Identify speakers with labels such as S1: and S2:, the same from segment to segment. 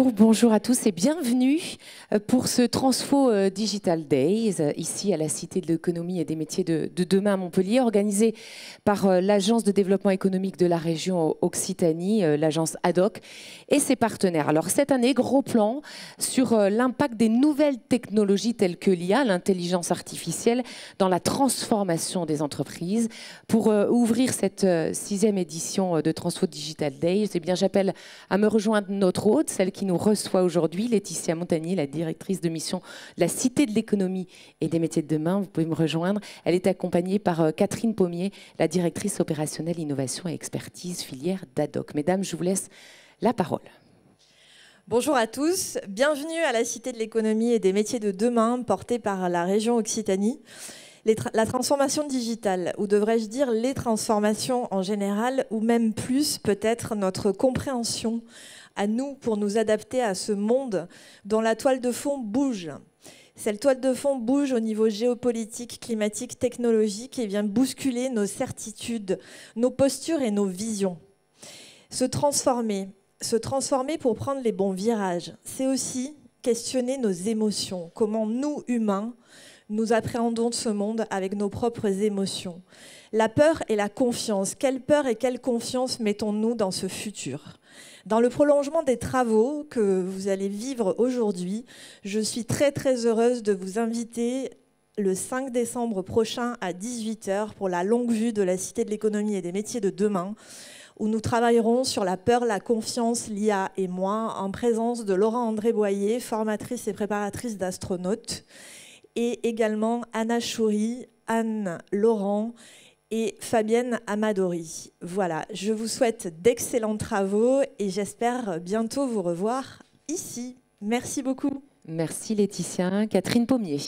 S1: bonjour à tous et bienvenue pour ce Transfo Digital Days, ici à la Cité de l'économie et des métiers de demain à Montpellier, organisé par l'Agence de développement économique de la région Occitanie, l'agence ADOC, et ses partenaires. Alors cette année, gros plan sur l'impact des nouvelles technologies telles que l'IA, l'intelligence artificielle, dans la transformation des entreprises. Pour ouvrir cette 6e édition de Transfo Digital Days, eh bien, j'appelle à me rejoindre notre hôte, celle qui nous reçoit aujourd'hui, Laetitia Montagnier, la directrice de mission de la Cité de l'économie et des métiers de demain. Vous pouvez me rejoindre. Elle est accompagnée par Catherine Pommier, la directrice opérationnelle innovation et expertise filière d'ADOC. Mesdames, je vous laisse la parole.
S2: Bonjour à tous, bienvenue à la Cité de l'économie et des métiers de demain portée par la région Occitanie. La transformation digitale, ou devrais-je dire les transformations en général, ou même plus peut-être notre compréhension à nous pour nous adapter à ce monde dont la toile de fond bouge. Cette toile de fond bouge au niveau géopolitique, climatique, technologique et vient bousculer nos certitudes, nos postures et nos visions. Se transformer pour prendre les bons virages, c'est aussi questionner nos émotions, comment nous, humains, nous appréhendons ce monde avec nos propres émotions. La peur et la confiance. Quelle peur et quelle confiance mettons-nous dans ce futur ? Dans le prolongement des travaux que vous allez vivre aujourd'hui, je suis très très heureuse de vous inviter le 5 décembre prochain à 18 h pour la longue vue de la Cité de l'économie et des métiers de demain, où nous travaillerons sur la peur, la confiance, l'IA et moi, en présence de Laura-André Boyer, formatrice et préparatrice d'astronautes, et également Anna Choury, Anne Laurent et Fabienne Amadori. Voilà, je vous souhaite d'excellents travaux et j'espère bientôt vous revoir ici. Merci beaucoup.
S1: Merci Laetitia. Catherine Pommier.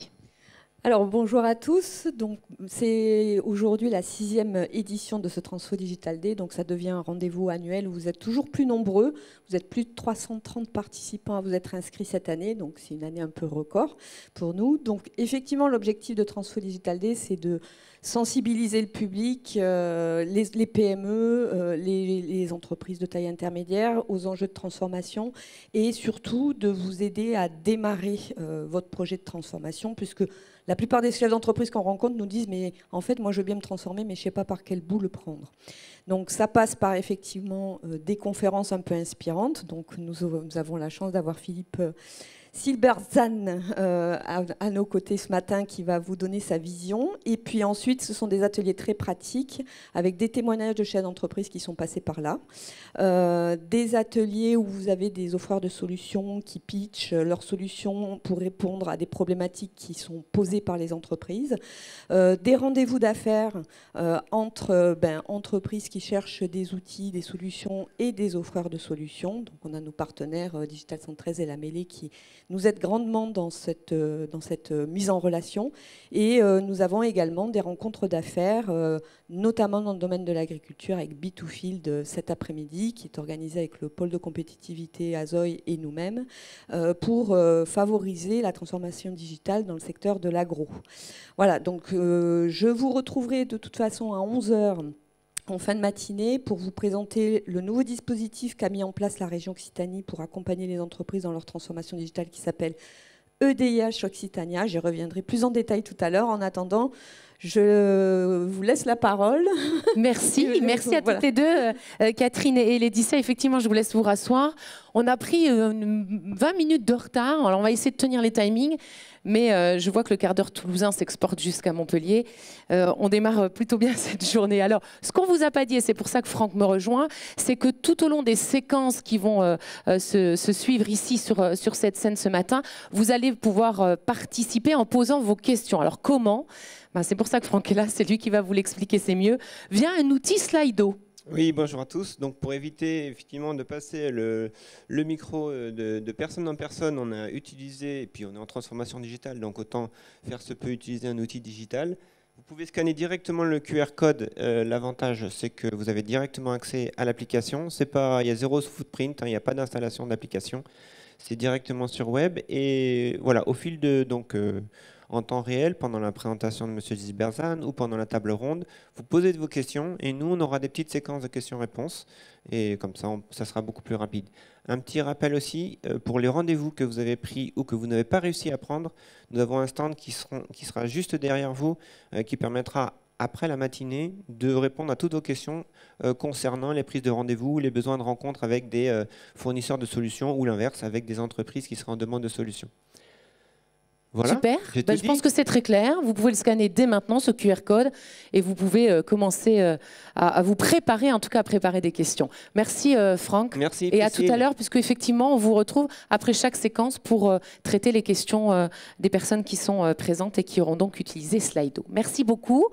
S3: Alors bonjour à tous, donc c'est aujourd'hui la 6e édition de ce Transfo Digital Day, donc ça devient un rendez-vous annuel où vous êtes toujours plus nombreux, vous êtes plus de 330 participants à vous être inscrits cette année, donc c'est une année un peu record pour nous. Donc effectivement l'objectif de Transfo Digital Day c'est de sensibiliser le public, les PME, les entreprises de taille intermédiaire aux enjeux de transformation et surtout de vous aider à démarrer votre projet de transformation puisque la plupart des chefs d'entreprise qu'on rencontre nous disent « mais en fait, moi, je veux bien me transformer, mais je ne sais pas par quel bout le prendre ». Donc, ça passe par effectivement des conférences un peu inspirantes. Donc, nous avons la chance d'avoir Philippe Silberzan à nos côtés ce matin qui va vous donner sa vision. Et puis ensuite, ce sont des ateliers très pratiques avec des témoignages de chefs d'entreprise qui sont passés par là. Des ateliers où vous avez des offreurs de solutions qui pitchent leurs solutions pour répondre à des problématiques qui sont posées par les entreprises. Des rendez-vous d'affaires entre entreprises qui cherchent des outils, des solutions et des offreurs de solutions. Donc on a nos partenaires Digital 113 et La Mêlée qui nous aident grandement dans cette mise en relation. Et nous avons également des rencontres d'affaires, notamment dans le domaine de l'agriculture avec B2Field cet après-midi, qui est organisé avec le pôle de compétitivité Azoy et nous-mêmes, pour favoriser la transformation digitale dans le secteur de l'agro. Voilà, donc je vous retrouverai de toute façon à 11 h en fin de matinée pour vous présenter le nouveau dispositif qu'a mis en place la région Occitanie pour accompagner les entreprises dans leur transformation digitale qui s'appelle EDIH Occitania. J'y reviendrai plus en détail tout à l'heure. En attendant, je vous laisse la parole.
S1: Merci, merci à toutes les deux, Catherine et Laetitia. Effectivement, je vous laisse vous rasseoir. On a pris 20 minutes de retard. Alors, on va essayer de tenir les timings. Mais je vois que le quart d'heure toulousain s'exporte jusqu'à Montpellier. On démarre plutôt bien cette journée. Alors, ce qu'on ne vous a pas dit, et c'est pour ça que Franck me rejoint, c'est que tout au long des séquences qui vont se suivre ici sur cette scène ce matin, vous allez pouvoir participer en posant vos questions. Alors, comment ? C'est pour ça que Franck est là, c'est lui qui va vous l'expliquer, c'est mieux. Via un outil Slido.
S4: Oui, bonjour à tous. Donc pour éviter effectivement de passer le micro de personne en personne, on a utilisé, et puis on est en transformation digitale, donc autant faire ce peut utiliser un outil digital. Vous pouvez scanner directement le QR code. L'avantage, c'est que vous avez directement accès à l'application. Il y a zéro footprint, il n'y a pas d'installation d'application. C'est directement sur web. Et voilà, au fil de... en temps réel, pendant la présentation de M. Silberzan ou pendant la table ronde, vous posez vos questions et nous, on aura des petites séquences de questions-réponses et comme ça, ça sera beaucoup plus rapide. Un petit rappel aussi, pour les rendez-vous que vous avez pris ou que vous n'avez pas réussi à prendre, nous avons un stand qui sera juste derrière vous, qui permettra, après la matinée, de répondre à toutes vos questions concernant les prises de rendez-vous, les besoins de rencontre avec des fournisseurs de solutions ou l'inverse, avec des entreprises qui seraient en demande de solutions. Voilà,
S1: super, je pense que c'est très clair. Vous pouvez le scanner dès maintenant, ce QR code, et vous pouvez commencer à vous préparer, en tout cas à préparer des questions. Merci Franck.
S4: Merci.
S1: Et à tout à l'heure, puisque effectivement, on vous retrouve après chaque séquence pour traiter les questions des personnes qui sont présentes et qui auront donc utilisé Slido. Merci beaucoup.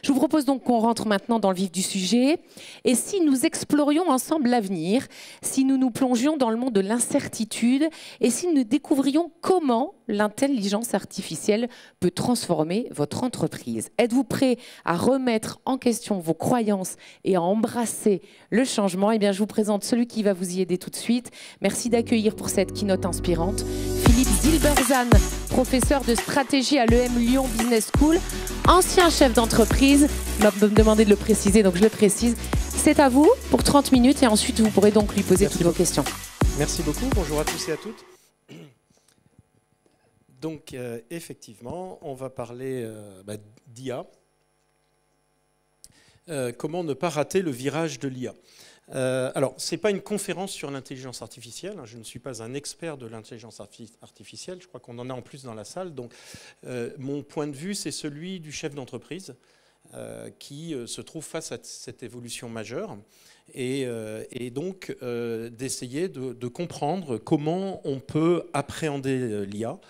S1: Je vous propose donc qu'on rentre maintenant dans le vif du sujet. Et si nous explorions ensemble l'avenir, si nous nous plongions dans le monde de l'incertitude, et si nous découvrions comment l'intelligence artificielle peut transformer votre entreprise. Êtes-vous prêt à remettre en question vos croyances et à embrasser le changement? Eh bien, je vous présente celui qui va vous y aider tout de suite. Merci d'accueillir pour cette keynote inspirante Philippe Zilberzan, professeur de stratégie à l'EM Lyon Business School, ancien chef d'entreprise. Il m'a demandé de le préciser, donc je le précise. C'est à vous pour 30 minutes et ensuite vous pourrez donc lui poser toutes vos questions.
S5: Merci beaucoup. Bonjour à tous et à toutes. Donc, effectivement, on va parler d'IA. Comment ne pas rater le virage de l'IA? Alors, ce n'est pas une conférence sur l'intelligence artificielle. Je ne suis pas un expert de l'intelligence artificielle. Je crois qu'on en a en plus dans la salle. Donc, mon point de vue, c'est celui du chef d'entreprise qui se trouve face à cette évolution majeure. Et donc, d'essayer de comprendre comment on peut appréhender l'IA.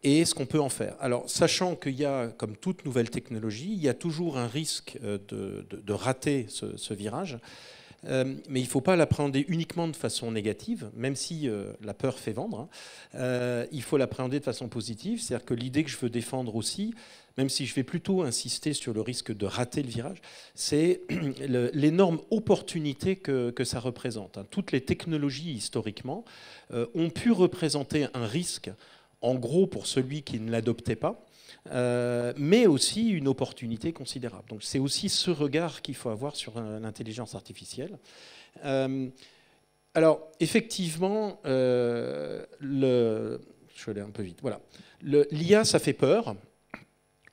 S5: Et ce qu'on peut en faire. Alors, sachant qu'il y a, comme toute nouvelle technologie, il y a toujours un risque de rater ce virage, mais il ne faut pas l'appréhender uniquement de façon négative, même si la peur fait vendre. Il faut l'appréhender de façon positive, c'est-à-dire que l'idée que je veux défendre aussi, même si je vais plutôt insister sur le risque de rater le virage, c'est l'énorme opportunité que ça représente. Toutes les technologies, historiquement, ont pu représenter un risque, en gros pour celui qui ne l'adoptait pas, mais aussi une opportunité considérable. Donc c'est aussi ce regard qu'il faut avoir sur l'intelligence artificielle. Alors effectivement, je vais aller un peu vite. Voilà, l'IA, ça fait peur.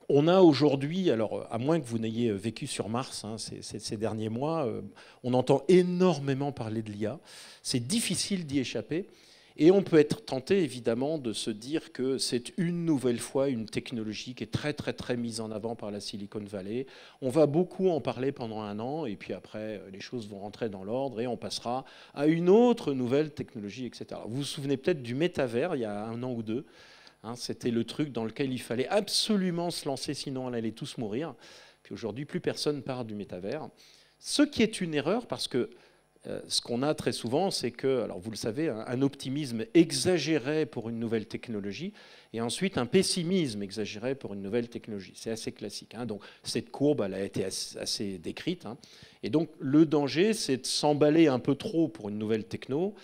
S5: On a aujourd'hui, alors à moins que vous n'ayez vécu sur Mars ces derniers mois, on entend énormément parler de l'IA. C'est difficile d'y échapper. Et on peut être tenté, évidemment, de se dire que c'est une nouvelle fois une technologie qui est très, très, très mise en avant par la Silicon Valley. On va beaucoup en parler pendant un an, et puis après, les choses vont rentrer dans l'ordre, et on passera à une autre nouvelle technologie, etc. Vous vous souvenez peut-être du métavers, il y a un an ou deux. C'était le truc dans lequel il fallait absolument se lancer, sinon on allait tous mourir. Puis aujourd'hui, plus personne parle du métavers. Ce qui est une erreur, parce que ce qu'on a très souvent, c'est que, alors vous le savez, un optimisme exagéré pour une nouvelle technologie et ensuite un pessimisme exagéré pour une nouvelle technologie. C'est assez classique. Donc cette courbe, elle a été assez décrite. Et donc le danger, c'est de s'emballer un peu trop pour une nouvelle techno.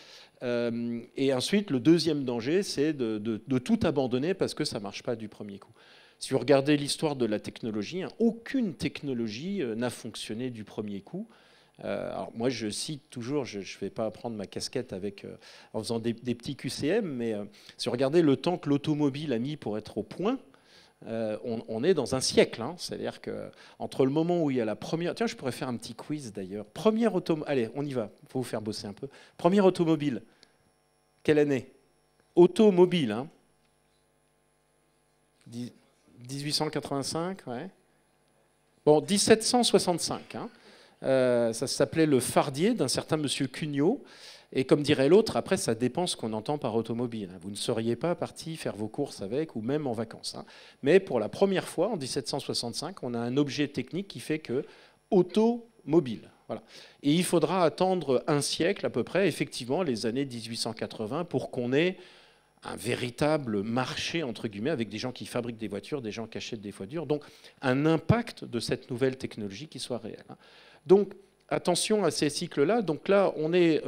S5: Et ensuite, le deuxième danger, c'est de tout abandonner parce que ça ne marche pas du premier coup. Si vous regardez l'histoire de la technologie, aucune technologie n'a fonctionné du premier coup. Alors moi, je cite toujours, je ne vais pas prendre ma casquette en faisant des petits QCM, mais si vous regardez le temps que l'automobile a mis pour être au point, on est dans un siècle. C'est-à-dire qu'entre le moment où il y a la première... Tiens, je pourrais faire un petit quiz d'ailleurs. Première automobile... Allez, on y va, il faut vous faire bosser un peu. Première automobile, quelle année? Automobile, 1885, ouais. Bon, 1765, ça s'appelait le fardier d'un certain monsieur Cugnot. Et comme dirait l'autre, après, ça dépend ce qu'on entend par automobile. Vous ne seriez pas parti faire vos courses avec ou même en vacances. Mais pour la première fois, en 1765, on a un objet technique qui fait que automobile. Voilà. Et il faudra attendre un siècle à peu près, effectivement, les années 1880, pour qu'on ait un véritable marché, entre guillemets, avec des gens qui fabriquent des voitures, des gens qui achètent des voitures. Donc, un impact de cette nouvelle technologie qui soit réel. Donc, attention à ces cycles-là. Donc là, on est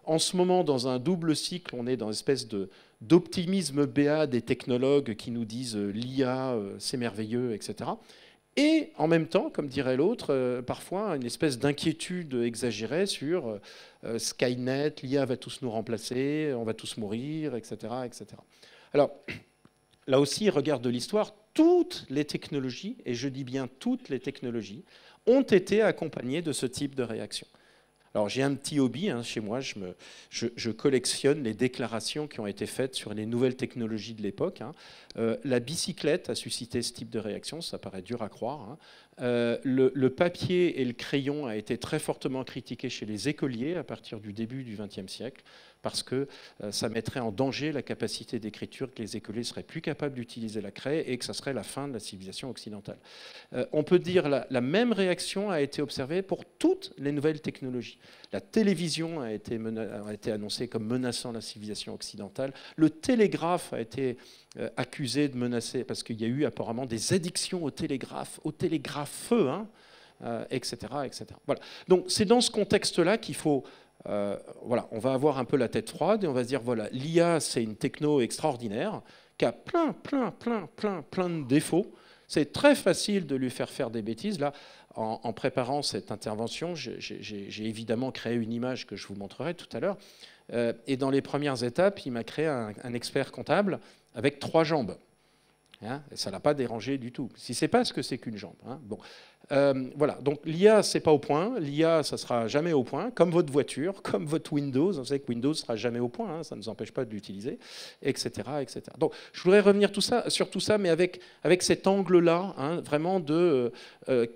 S5: en ce moment dans un double cycle. On est dans une espèce d'optimisme béat des technologues qui nous disent l'IA, c'est merveilleux, etc. Et en même temps, comme dirait l'autre, parfois une espèce d'inquiétude exagérée sur Skynet, l'IA va tous nous remplacer, on va tous mourir, etc., etc. Alors, là aussi, regard de l'histoire, toutes les technologies, et je dis bien toutes les technologies, ont été accompagnées de ce type de réaction. Alors j'ai un petit hobby chez moi, je collectionne les déclarations qui ont été faites sur les nouvelles technologies de l'époque. La bicyclette a suscité ce type de réaction, ça paraît dur à croire. Le papier et le crayon a été très fortement critiqué chez les écoliers à partir du début du XXe siècle, parce que ça mettrait en danger la capacité d'écriture, que les écoliers seraient plus capables d'utiliser la craie et que ça serait la fin de la civilisation occidentale. On peut dire la même réaction a été observée pour toutes les nouvelles technologies. La télévision a été annoncée comme menaçant la civilisation occidentale. Le télégraphe a été accusé de menacer, parce qu'il y a eu apparemment des addictions au télégrapheux, etc., etc. Voilà. Donc c'est dans ce contexte-là qu'il faut... voilà, on va avoir un peu la tête froide et on va se dire, voilà, l'IA, c'est une techno extraordinaire qui a plein de défauts. C'est très facile de lui faire des bêtises. Là, en préparant cette intervention, j'ai évidemment créé une image que je vous montrerai tout à l'heure. Et dans les premières étapes, il m'a créé un expert comptable avec 3 jambes. Et ça ne l'a pas dérangé du tout. Si ce n'est pas ce que c'est qu'une jambe. Bon. Voilà. Donc l'IA, ce n'est pas au point. L'IA, ça ne sera jamais au point, comme votre voiture, comme votre Windows. Vous savez que Windows ne sera jamais au point, ça ne nous empêche pas de l'utiliser, etc., etc. Donc je voudrais revenir sur tout ça, mais avec cet angle-là, vraiment de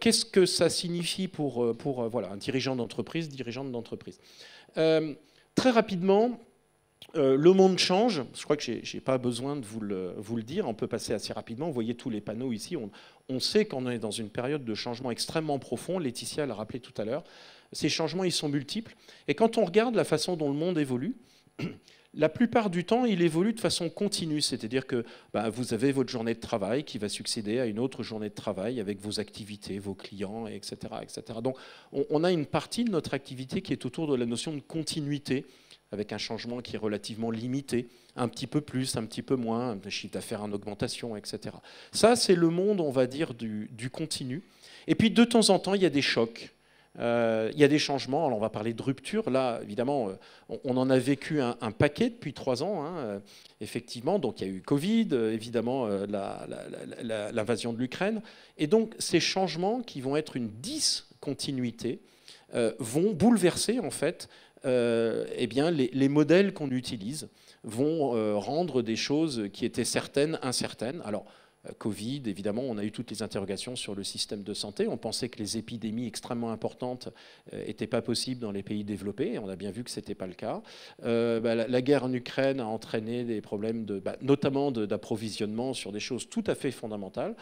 S5: qu'est-ce que ça signifie pour voilà, un dirigeant d'entreprise, dirigeante d'entreprise. Très rapidement, le monde change. Je crois que je n'ai pas besoin de vous le dire. On peut passer assez rapidement. Vous voyez tous les panneaux ici. On sait qu'on est dans une période de changement extrêmement profond. Laetitia l'a rappelé tout à l'heure. Ces changements, ils sont multiples. Et quand on regarde la façon dont le monde évolue, la plupart du temps, il évolue de façon continue. C'est-à-dire que vous avez votre journée de travail qui va succéder à une autre journée de travail avec vos activités, vos clients, etc., etc. Donc, on a une partie de notre activité qui est autour de la notion de continuité, avec un changement qui est relativement limité, un petit peu plus, un petit peu moins, un chiffre d'affaires en augmentation, etc. Ça, c'est le monde, on va dire, du continu. Et puis, de temps en temps, il y a des chocs. Il y a des changements. Alors, on va parler de rupture. Là, évidemment, on en a vécu un paquet depuis 3 ans, effectivement. Donc, il y a eu Covid, évidemment, l'invasion de l'Ukraine. Et donc, ces changements qui vont être une discontinuité vont bouleverser, en fait, eh bien, les modèles qu'on utilise, vont rendre des choses qui étaient certaines, incertaines. Alors, Covid, évidemment, on a eu toutes les interrogations sur le système de santé. On pensait que les épidémies extrêmement importantes n'étaient pas possibles dans les pays développés. On a bien vu que ce n'était pas le cas. La guerre en Ukraine a entraîné des problèmes, notamment d'approvisionnement sur des choses tout à fait fondamentales.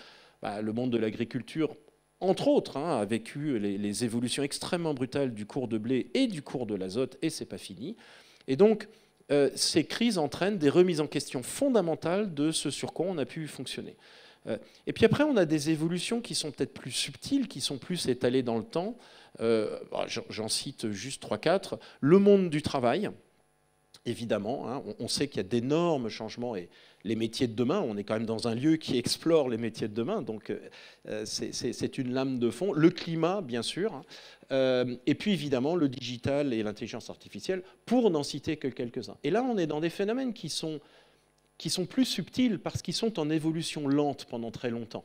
S5: Le monde de l'agriculture, entre autres, a vécu les évolutions extrêmement brutales du cours de blé et du cours de l'azote, et ce n'est pas fini. Et donc, ces crises entraînent des remises en question fondamentales de ce sur quoi on a pu fonctionner. Et puis après, on a des évolutions qui sont peut-être plus subtiles, qui sont plus étalées dans le temps. J'en cite juste 3-4. Le monde du travail, évidemment. On sait qu'il y a d'énormes changements. Et les métiers de demain, on est quand même dans un lieu qui explore les métiers de demain. Donc, c'est une lame de fond. Le climat, bien sûr. Et puis, évidemment, le digital et l'intelligence artificielle, pour n'en citer que quelques-uns. Et là, on est dans des phénomènes qui sont plus subtils parce qu'ils sont en évolution lente pendant très longtemps.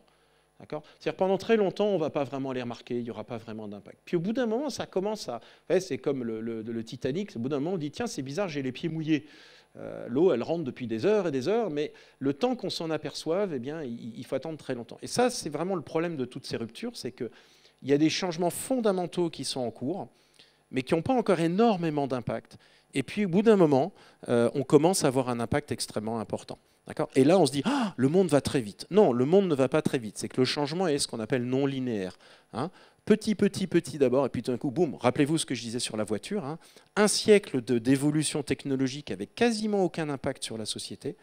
S5: C'est-à-dire pendant très longtemps, on ne va pas vraiment les remarquer, il n'y aura pas vraiment d'impact. Puis au bout d'un moment, ça commence à... C'est comme le Titanic, au bout d'un moment, on dit, tiens, c'est bizarre, j'ai les pieds mouillés. L'eau, elle rentre depuis des heures et des heures, mais le temps qu'on s'en aperçoive, eh bien, il faut attendre très longtemps. Et ça, c'est vraiment le problème de toutes ces ruptures, c'est qu'il y a des changements fondamentaux qui sont en cours, mais qui n'ont pas encore énormément d'impact. Et puis, au bout d'un moment, on commence à avoir un impact extrêmement important. Et là, on se dit, le monde va très vite. Non, le monde ne va pas très vite. C'est que le changement est ce qu'on appelle non linéaire. Petit d'abord, et puis tout d'un coup, boum, rappelez-vous ce que je disais sur la voiture. Un siècle d'évolution technologique avec quasiment aucun impact sur la société.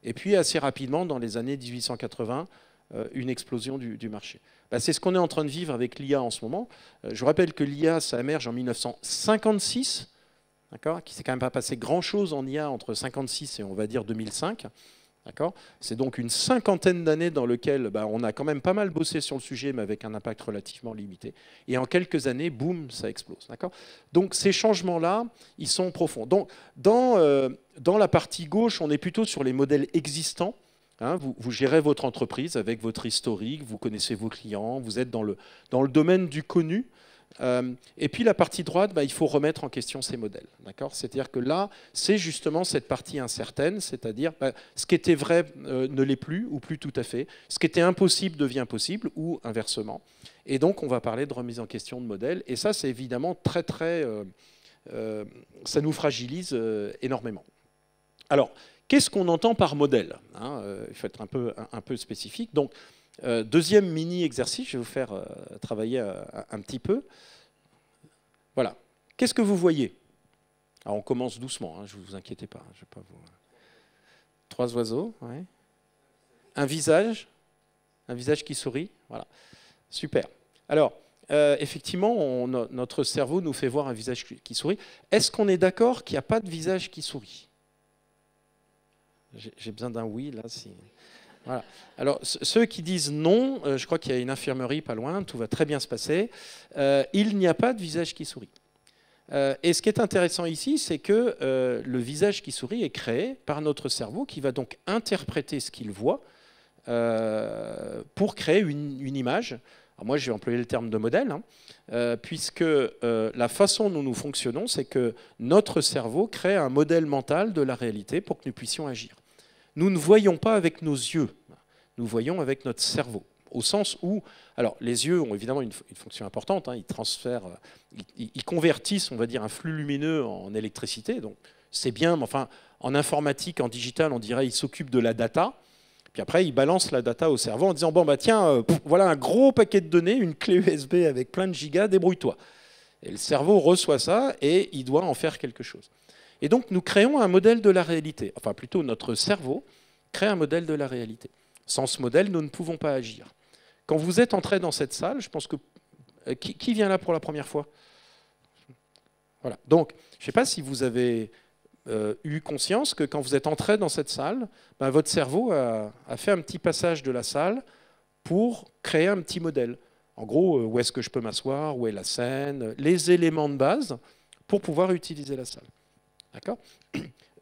S5: Et puis, assez rapidement, dans les années 1880, une explosion du marché. C'est ce qu'on est en train de vivre avec l'IA en ce moment. Je vous rappelle que l'IA, ça émerge en 1956. Qui ne s'est quand même pas passé grand-chose en IA entre 1956 et on va dire 2005. C'est donc une cinquantaine d'années dans lesquelles on a quand même pas mal bossé sur le sujet, mais avec un impact relativement limité. Et en quelques années, boum, ça explose. Donc ces changements-là, ils sont profonds. Donc, dans la partie gauche, on est plutôt sur les modèles existants. Vous gérez votre entreprise avec votre historique, vous connaissez vos clients, vous êtes dans le domaine du connu. Et puis la partie droite, il faut remettre en question ces modèles. C'est-à-dire que là, c'est justement cette partie incertaine, c'est-à-dire ce qui était vrai ne l'est plus, ou plus tout à fait. Ce qui était impossible devient possible, ou inversement. Et donc, on va parler de remise en question de modèles. Et ça, c'est évidemment très, très... ça nous fragilise énormément. Alors, qu'est-ce qu'on entend par modèle? Il faut être un peu spécifique. Donc, deuxième mini-exercice, je vais vous faire travailler un petit peu. Voilà. Qu'est-ce que vous voyez? Alors, on commence doucement, ne vous inquiétez pas. Je vais pas vous... 3 oiseaux, ouais. Un visage qui sourit. Voilà. Super. Alors, effectivement, notre cerveau nous fait voir un visage qui sourit. Est-ce qu'on est d'accord qu'il n'y a pas de visage qui sourit? J'ai besoin d'un oui, là. Voilà. Alors, ceux qui disent non, je crois qu'il y a une infirmerie pas loin, tout va très bien se passer. Il n'y a pas de visage qui sourit. Et ce qui est intéressant ici, c'est que le visage qui sourit est créé par notre cerveau qui va donc interpréter ce qu'il voit pour créer une image. Alors moi, j'ai employé le terme de modèle, puisque la façon dont nous fonctionnons, c'est que notre cerveau crée un modèle mental de la réalité pour que nous puissions agir. Nous ne voyons pas avec nos yeux, nous voyons avec notre cerveau. Au sens où, alors les yeux ont évidemment une fonction importante, ils transfèrent, ils convertissent, on va dire, un flux lumineux en électricité, donc c'est bien, mais enfin, en informatique, en digital, on dirait ils s'occupent de la data, puis après ils balancent la data au cerveau en disant, bon bah tiens, voilà un gros paquet de données, une clé USB avec plein de gigas, débrouille-toi. Et le cerveau reçoit ça et il doit en faire quelque chose. Et donc, nous créons un modèle de la réalité. Enfin, plutôt, notre cerveau crée un modèle de la réalité. Sans ce modèle, nous ne pouvons pas agir. Quand vous êtes entré dans cette salle, je pense que... Qui vient là pour la première fois? Voilà. Donc, je ne sais pas si vous avez eu conscience que quand vous êtes entré dans cette salle, votre cerveau a fait un petit passage de la salle pour créer un petit modèle. En gros, où est-ce que je peux m'asseoir? Où est la scène? Les éléments de base pour pouvoir utiliser la salle. D'accord?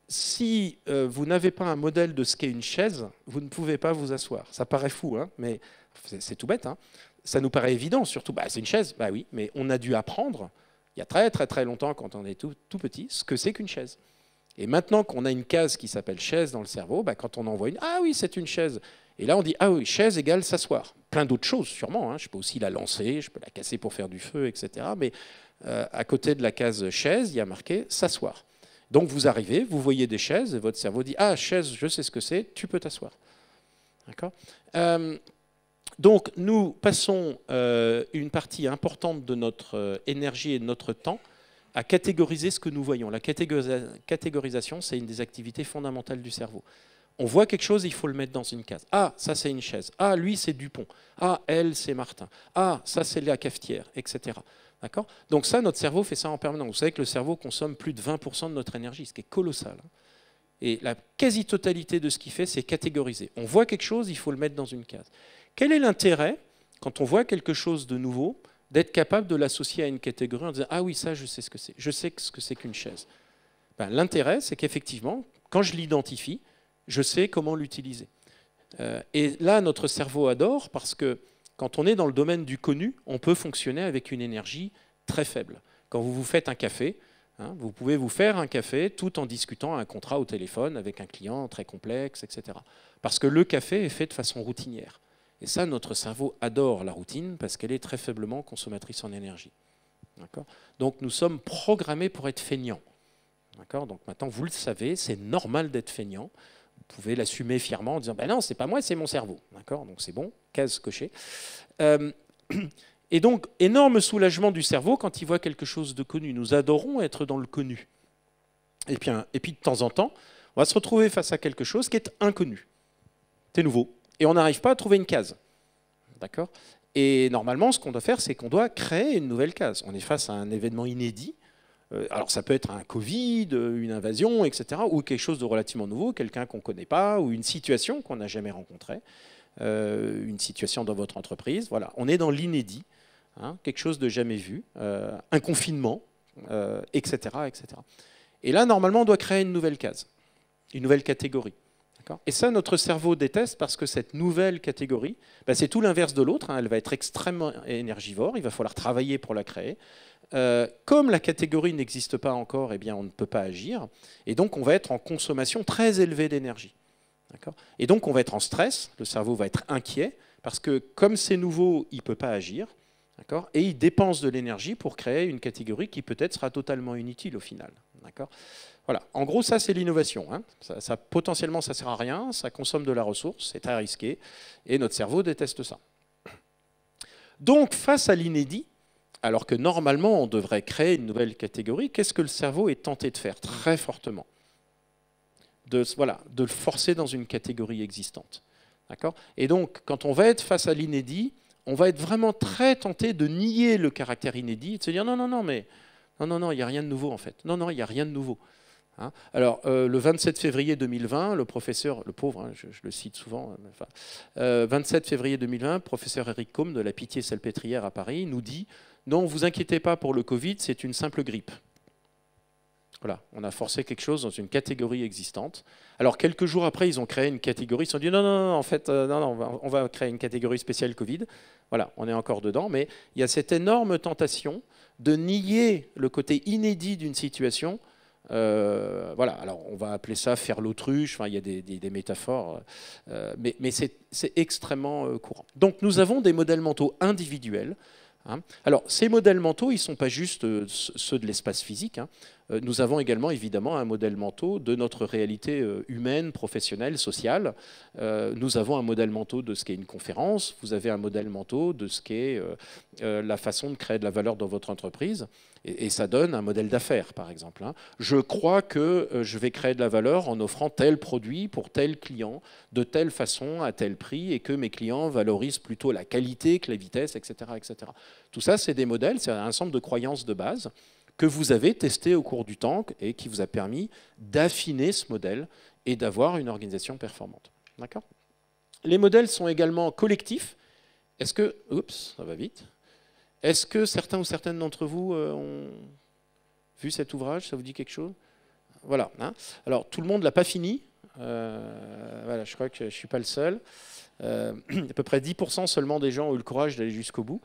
S5: Si vous n'avez pas un modèle de ce qu'est une chaise, vous ne pouvez pas vous asseoir. Ça paraît fou, mais c'est tout bête. Ça nous paraît évident, surtout, c'est une chaise, oui, mais on a dû apprendre, il y a très très très longtemps, quand on est tout petit, ce que c'est qu'une chaise. Et maintenant qu'on a une case qui s'appelle chaise dans le cerveau, quand on en voit une, ah oui, c'est une chaise. Et là, on dit, ah oui, chaise égale s'asseoir. Plein d'autres choses, sûrement. Je peux aussi la lancer, je peux la casser pour faire du feu, etc. Mais à côté de la case chaise, il y a marqué s'asseoir. Donc vous arrivez, vous voyez des chaises, et votre cerveau dit « Ah, chaise, je sais ce que c'est, tu peux t'asseoir. » D'accord ? Donc nous passons une partie importante de notre énergie et de notre temps à catégoriser ce que nous voyons. La catégorisation, c'est une des activités fondamentales du cerveau. On voit quelque chose, il faut le mettre dans une case. Ah, ça c'est une chaise. Ah, lui c'est Dupont. Ah, elle c'est Martin. Ah, ça c'est la cafetière, etc. D'accord ? Donc ça, notre cerveau fait ça en permanence. Vous savez que le cerveau consomme plus de 20% de notre énergie, ce qui est colossal. Et la quasi-totalité de ce qu'il fait, c'est catégoriser. On voit quelque chose, il faut le mettre dans une case. Quel est l'intérêt, quand on voit quelque chose de nouveau, d'être capable de l'associer à une catégorie en disant « Ah oui, ça, je sais ce que c'est. Je sais ce que c'est qu'une chaise. » L'intérêt, c'est qu'effectivement, quand je l'identifie, je sais comment l'utiliser. Et là, notre cerveau adore parce que quand on est dans le domaine du connu, on peut fonctionner avec une énergie très faible. Quand vous vous faites un café, vous pouvez vous faire un café tout en discutant un contrat au téléphone avec un client très complexe, etc. Parce que le café est fait de façon routinière. Et ça, notre cerveau adore la routine parce qu'elle est très faiblement consommatrice en énergie. Donc nous sommes programmés pour être feignants. Donc maintenant, vous le savez, c'est normal d'être feignant. Vous pouvez l'assumer fièrement en disant « non, c'est pas moi, c'est mon cerveau ». Donc c'est bon, case cochée. Et donc, énorme soulagement du cerveau quand il voit quelque chose de connu. Nous adorons être dans le connu. Et puis de temps en temps, on va se retrouver face à quelque chose qui est inconnu. C'est nouveau. Et on n'arrive pas à trouver une case. D'accord ? Et normalement, ce qu'on doit faire, c'est qu'on doit créer une nouvelle case. On est face à un événement inédit. Alors ça peut être un Covid, une invasion, etc., ou quelque chose de relativement nouveau, quelqu'un qu'on ne connaît pas, ou une situation qu'on n'a jamais rencontrée, une situation dans votre entreprise. Voilà, on est dans l'inédit, hein, quelque chose de jamais vu, un confinement, etc., etc. Et là, normalement, on doit créer une nouvelle case, une nouvelle catégorie. Et ça, notre cerveau déteste parce que cette nouvelle catégorie, ben, c'est tout l'inverse de l'autre. Hein, elle va être extrêmement énergivore, il va falloir travailler pour la créer. Comme la catégorie n'existe pas encore, eh bien, on ne peut pas agir. Et donc, on va être en consommation très élevée d'énergie. Et donc, on va être en stress, le cerveau va être inquiet, parce que comme c'est nouveau, il ne peut pas agir. Et il dépense de l'énergie pour créer une catégorie qui peut-être sera totalement inutile au final. Voilà. En gros, ça, c'est l'innovation. Hein. Potentiellement, ça ne sert à rien, ça consomme de la ressource, c'est très risqué, et notre cerveau déteste ça. Donc, face à l'inédit, alors que normalement, on devrait créer une nouvelle catégorie, qu'est-ce que le cerveau est tenté de faire très fortement? De le forcer dans une catégorie existante. Et donc, quand on va être face à l'inédit, on va être vraiment très tenté de nier le caractère inédit, de se dire non, il n'y a rien de nouveau en fait. Non, il n'y a rien de nouveau. Hein. Alors, le 27 février 2020, le professeur, le pauvre, hein, je le cite souvent, 27 février 2020, professeur Eric Combe de la Pitié-Salpêtrière à Paris nous dit « Non, vous inquiétez pas pour le Covid, c'est une simple grippe ». Voilà, on a forcé quelque chose dans une catégorie existante. Alors, quelques jours après, ils ont créé une catégorie. Ils se sont dit, non, en fait, on va créer une catégorie spéciale Covid. Voilà, on est encore dedans. Mais il y a cette énorme tentation de nier le côté inédit d'une situation. Voilà, alors on va appeler ça faire l'autruche. Enfin, il y a des métaphores. Mais c'est extrêmement courant. Donc, nous avons des modèles mentaux individuels. Hein. Alors, ces modèles mentaux, ils ne sont pas juste ceux de l'espace physique. Hein. Nous avons également, évidemment, un modèle mental de notre réalité humaine, professionnelle, sociale. Nous avons un modèle mental de ce qu'est une conférence. Vous avez un modèle mental de ce qu'est la façon de créer de la valeur dans votre entreprise. Et ça donne un modèle d'affaires, par exemple. Hein. Je crois que je vais créer de la valeur en offrant tel produit pour tel client, de telle façon, à tel prix, et que mes clients valorisent plutôt la qualité que la vitesse, etc. etc. Tout ça, c'est des modèles, c'est un ensemble de croyances de base que vous avez testé au cours du temps et qui vous a permis d'affiner ce modèle et d'avoir une organisation performante. D'accord ? Les modèles sont également collectifs. Est-ce que... Oups, ça va vite. Est-ce que certains ou certaines d'entre vous ont vu cet ouvrage? Ça vous dit quelque chose? Voilà. Hein. Alors, tout le monde ne l'a pas fini. Voilà, je crois que je ne suis pas le seul. À peu près 10% seulement des gens ont eu le courage d'aller jusqu'au bout.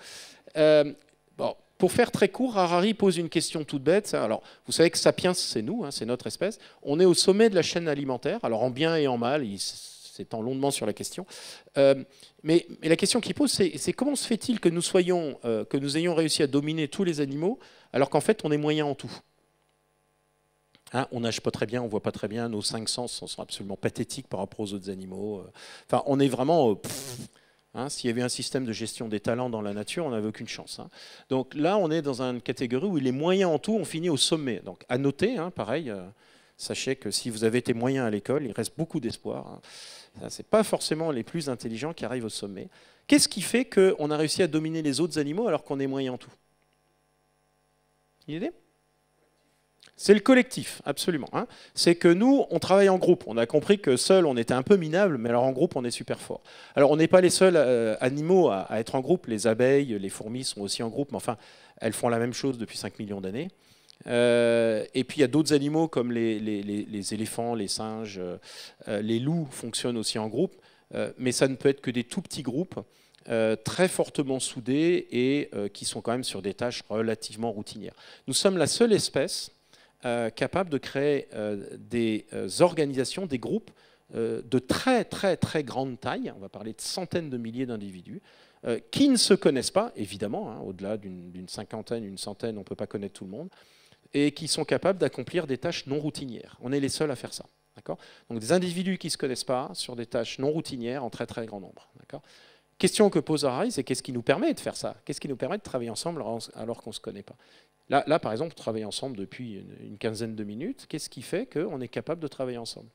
S5: Bon, pour faire très court, Harari pose une question toute bête. Alors, vous savez que Sapiens, c'est nous, hein, c'est notre espèce. On est au sommet de la chaîne alimentaire. Alors, en bien et en mal, il s'étend longuement sur la question. Mais la question qu'il pose, c'est comment se fait-il que nous ayons réussi à dominer tous les animaux, alors qu'en fait, on est moyen en tout? Hein, on nage pas très bien, on voit pas très bien, nos 5 sens sont absolument pathétiques par rapport aux autres animaux. Enfin, on est vraiment... Hein, s'il y avait un système de gestion des talents dans la nature, on n'avait aucune chance. Hein. Donc là, on est dans une catégorie où les moyens en tout ont fini au sommet. Donc à noter, hein, pareil, sachez que si vous avez été moyen à l'école, il reste beaucoup d'espoir. Hein. Ce n'est pas forcément les plus intelligents qui arrivent au sommet. Qu'est-ce qui fait qu'on a réussi à dominer les autres animaux alors qu'on est moyen en tout? Une idée? C'est le collectif, absolument. Hein. C'est que nous, on travaille en groupe. On a compris que seul, on était un peu minable, mais alors en groupe, on est super fort. Alors, on n'est pas les seuls animaux à être en groupe. Les abeilles, les fourmis sont aussi en groupe, mais enfin, elles font la même chose depuis 5 millions d'années. Et puis, il y a d'autres animaux comme les éléphants, les singes, les loups fonctionnent aussi en groupe, mais ça ne peut être que des tout petits groupes très fortement soudés et qui sont quand même sur des tâches relativement routinières. Nous sommes la seule espèce capable de créer des organisations, des groupes de très très très grande taille, on va parler de centaines de milliers d'individus, qui ne se connaissent pas, évidemment, hein, au-delà d'une cinquantaine, une centaine, on ne peut pas connaître tout le monde, et qui sont capables d'accomplir des tâches non routinières. On est les seuls à faire ça. Donc des individus qui ne se connaissent pas sur des tâches non routinières en très très grand nombre. Question que pose Harari, c'est qu'est-ce qui nous permet de faire ça? Qu'est-ce qui nous permet de travailler ensemble alors qu'on ne se connaît pas? Là, par exemple, on travaille ensemble depuis une quinzaine de minutes. Qu'est-ce qui fait qu'on est capable de travailler ensemble?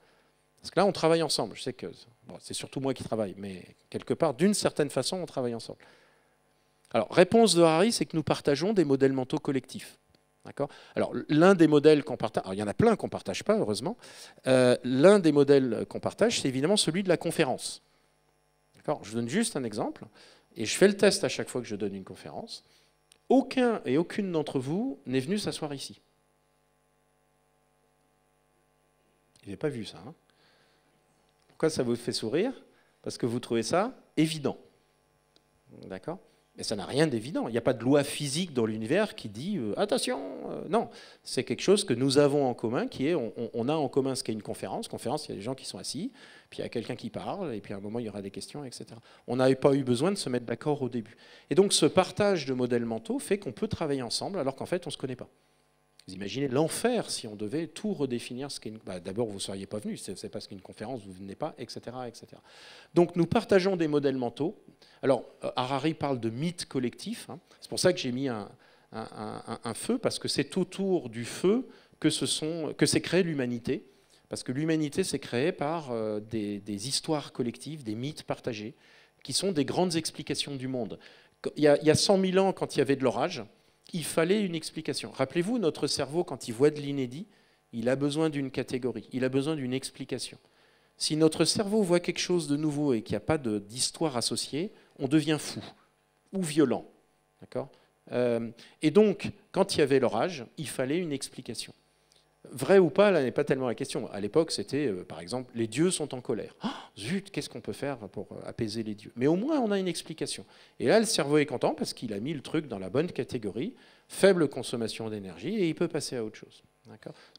S5: Parce que là, on travaille ensemble. Je sais que bon, c'est surtout moi qui travaille, mais quelque part, d'une certaine façon, on travaille ensemble. Alors, réponse de Harari, c'est que nous partageons des modèles mentaux collectifs. D'accord ? Alors, l'un des modèles qu'on partage, alors il y en a plein qu'on ne partage pas, heureusement, l'un des modèles qu'on partage, c'est évidemment celui de la conférence. D'accord ? Je donne juste un exemple, et je fais le test à chaque fois que je donne une conférence. Aucun et aucune d'entre vous n'est venu s'asseoir ici. Je n'ai pas vu ça. Hein ? Pourquoi ça vous fait sourire ? Parce que vous trouvez ça évident. D'accord ? Mais ça n'a rien d'évident. Il n'y a pas de loi physique dans l'univers qui dit attention. Non, c'est quelque chose que nous avons en commun, qui est on a en commun ce qu'est une conférence. Conférence, il y a des gens qui sont assis, puis il y a quelqu'un qui parle, et puis à un moment il y aura des questions, etc. On n'avait pas eu besoin de se mettre d'accord au début. Et donc ce partage de modèles mentaux fait qu'on peut travailler ensemble, alors qu'en fait on ne se connaît pas. Vous imaginez l'enfer si on devait tout redéfinir ce qu'est une... D'abord, vous ne seriez pas venu, c'est pas ce qu'est une conférence, vous ne venez pas, etc., etc. Donc nous partageons des modèles mentaux. Alors, Harari parle de mythe collectif. Hein. C'est pour ça que j'ai mis un feu, parce que c'est autour du feu que s'est créée l'humanité. Parce que l'humanité s'est créée par des histoires collectives, des mythes partagés, qui sont des grandes explications du monde. Il y a 100 000 ans, quand il y avait de l'orage, il fallait une explication. Rappelez-vous, notre cerveau, quand il voit de l'inédit, il a besoin d'une catégorie, il a besoin d'une explication. Si notre cerveau voit quelque chose de nouveau et qu'il n'y a pas d'histoire associée, on devient fou ou violent. D'accord ? Et donc, quand il y avait l'orage, il fallait une explication. Vrai ou pas, là n'est pas tellement la question. À l'époque, c'était, par exemple, les dieux sont en colère. Oh, zut, qu'est-ce qu'on peut faire pour apaiser les dieux ? Mais au moins, on a une explication. Et là, le cerveau est content parce qu'il a mis le truc dans la bonne catégorie, faible consommation d'énergie, et il peut passer à autre chose.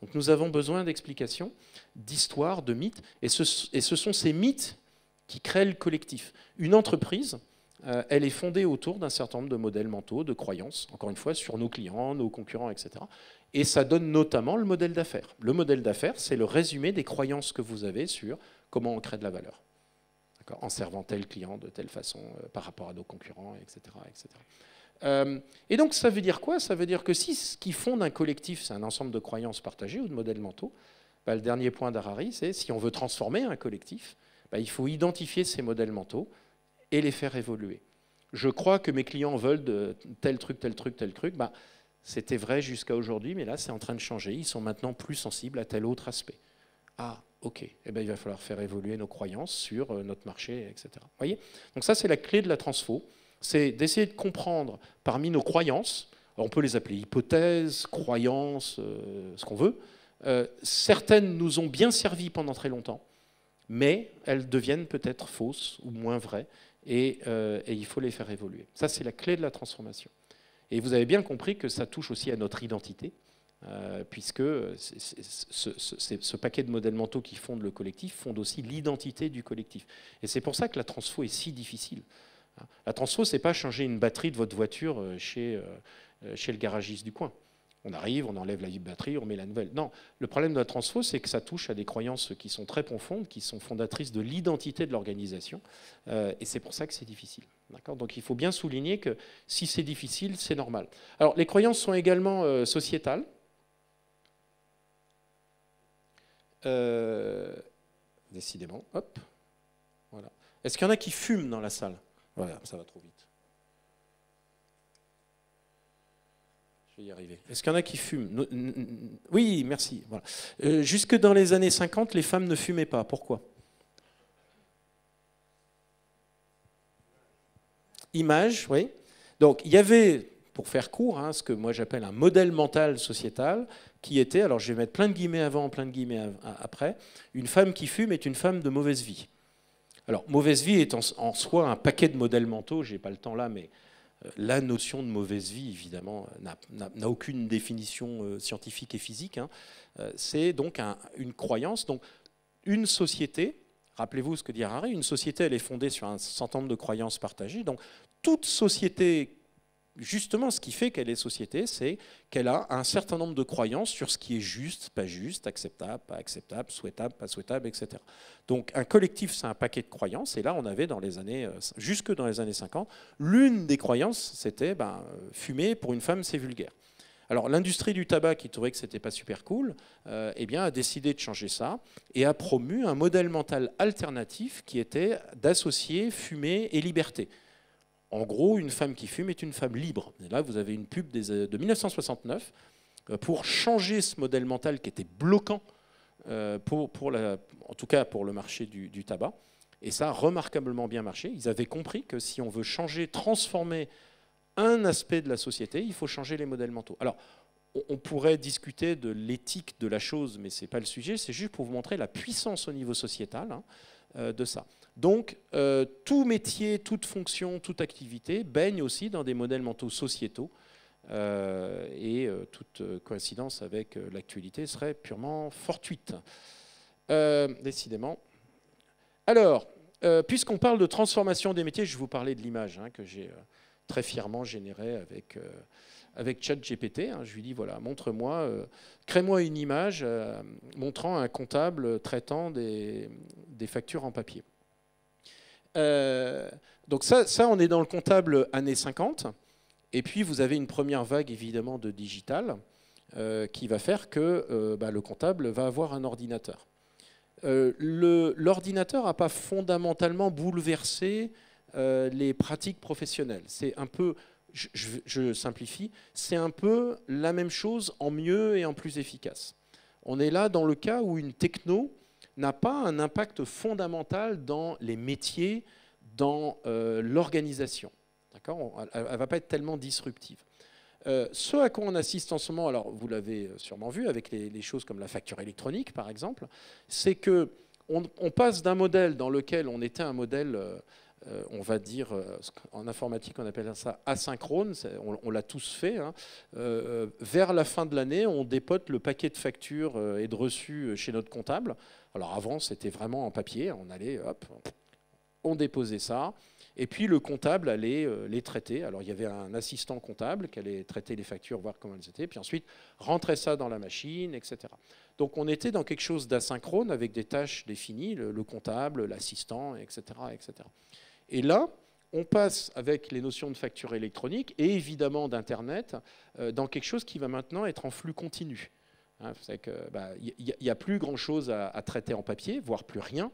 S5: Donc nous avons besoin d'explications, d'histoires, de mythes, et ce sont ces mythes qui créent le collectif. Une entreprise, elle est fondée autour d'un certain nombre de modèles mentaux, de croyances, encore une fois, sur nos clients, nos concurrents, etc. Et ça donne notamment le modèle d'affaires. Le modèle d'affaires, c'est le résumé des croyances que vous avez sur comment on crée de la valeur. En servant tel client de telle façon par rapport à nos concurrents, etc. etc. Et donc ça veut dire quoi ? Ça veut dire que si ce qui fonde un collectif, c'est un ensemble de croyances partagées ou de modèles mentaux, le dernier point d'Harari, c'est si on veut transformer un collectif, il faut identifier ces modèles mentaux et les faire évoluer. Je crois que mes clients veulent de tel truc, tel truc, tel truc. C'était vrai jusqu'à aujourd'hui, mais là, c'est en train de changer. Ils sont maintenant plus sensibles à tel autre aspect. Ah, ok. Il va falloir faire évoluer nos croyances sur notre marché, etc. Vous voyez ? Donc ça, c'est la clé de la transfo. C'est d'essayer de comprendre parmi nos croyances, on peut les appeler hypothèses, croyances, ce qu'on veut. Certaines nous ont bien servi pendant très longtemps, mais elles deviennent peut-être fausses ou moins vraies, et il faut les faire évoluer. Ça, c'est la clé de la transformation. Et vous avez bien compris que ça touche aussi à notre identité, puisque ce paquet de modèles mentaux qui fondent le collectif fondent aussi l'identité du collectif. Et c'est pour ça que la transfo est si difficile. La transfo, ce n'est pas changer une batterie de votre voiture chez le garagiste du coin. On arrive, on enlève la batterie, on met la nouvelle. Non, le problème de la transfo, c'est que ça touche à des croyances qui sont très profondes, qui sont fondatrices de l'identité de l'organisation. Et c'est pour ça que c'est difficile. Donc il faut bien souligner que si c'est difficile, c'est normal. Alors les croyances sont également sociétales. Décidément, hop. Voilà. Est-ce qu'il y en a qui fument dans la salle ? Voilà, ça va trop vite. Je vais y arriver. Est-ce qu'il y en a qui fument ? Oui, merci. Voilà. Jusque dans les années 50, les femmes ne fumaient pas. Pourquoi ? Image, oui. Donc, il y avait, pour faire court, ce que moi j'appelle un modèle mental sociétal, qui était, alors je vais mettre plein de guillemets avant, plein de guillemets après, une femme qui fume est une femme de mauvaise vie. Alors, mauvaise vie est en soi un paquet de modèles mentaux, je n'ai pas le temps là, mais la notion de mauvaise vie, évidemment, n'a aucune définition scientifique et physique. C'est donc une croyance. Donc, une société, rappelez-vous ce que dit Harari, une société, elle est fondée sur un certain nombre de croyances partagées. Donc, toute société, justement, ce qui fait qu'elle est société, c'est qu'elle a un certain nombre de croyances sur ce qui est juste, pas juste, acceptable, pas acceptable, souhaitable, pas souhaitable, etc. Donc un collectif, c'est un paquet de croyances. Et là, on avait jusque dans les années 50, l'une des croyances, c'était fumer pour une femme, c'est vulgaire. Alors l'industrie du tabac, qui trouvait que c'était pas super cool, a décidé de changer ça et a promu un modèle mental alternatif qui était d'associer fumée et liberté. En gros, une femme qui fume est une femme libre. Et là, vous avez une pub de 1969 pour changer ce modèle mental qui était bloquant, en tout cas pour le marché du tabac. Et ça a remarquablement bien marché. Ils avaient compris que si on veut changer, transformer un aspect de la société, il faut changer les modèles mentaux. Alors, on pourrait discuter de l'éthique de la chose, mais ce n'est pas le sujet. C'est juste pour vous montrer la puissance au niveau sociétal de ça. Donc, tout métier, toute fonction, toute activité baigne aussi dans des modèles mentaux sociétaux. Et toute coïncidence avec l'actualité serait purement fortuite. Décidément. Alors, puisqu'on parle de transformation des métiers, je vais vous parler de l'image que j'ai très fièrement générée avec ChatGPT. Je lui dis, voilà, montre-moi, crée-moi une image montrant un comptable traitant des factures en papier. Donc ça, on est dans le comptable années 50. Et puis, vous avez une première vague, évidemment, de digital qui va faire que le comptable va avoir un ordinateur. L'ordinateur n'a pas fondamentalement bouleversé les pratiques professionnelles. C'est un peu, je simplifie, c'est un peu la même chose en mieux et en plus efficace. On est là dans le cas où une techno n'a pas un impact fondamental dans les métiers, dans l'organisation. Elle ne va pas être tellement disruptive. Ce à quoi on assiste en ce moment, alors vous l'avez sûrement vu avec les choses comme la facture électronique par exemple, c'est qu'on passe d'un modèle dans lequel on était un modèle, on va dire, en informatique on appelle ça asynchrone, on l'a tous fait, vers la fin de l'année on dépote le paquet de factures et de reçus chez notre comptable. Alors avant c'était vraiment en papier, on allait, hop, on déposait ça. Et puis le comptable allait les traiter. Alors il y avait un assistant comptable qui allait traiter les factures, voir comment elles étaient, puis ensuite rentrer ça dans la machine, etc. Donc on était dans quelque chose d'asynchrone avec des tâches définies, le comptable, l'assistant, etc., etc. Et là, on passe avec les notions de facture électronique et évidemment d'Internet dans quelque chose qui va maintenant être en flux continu. Il n'y a plus grand-chose à traiter en papier, voire plus rien.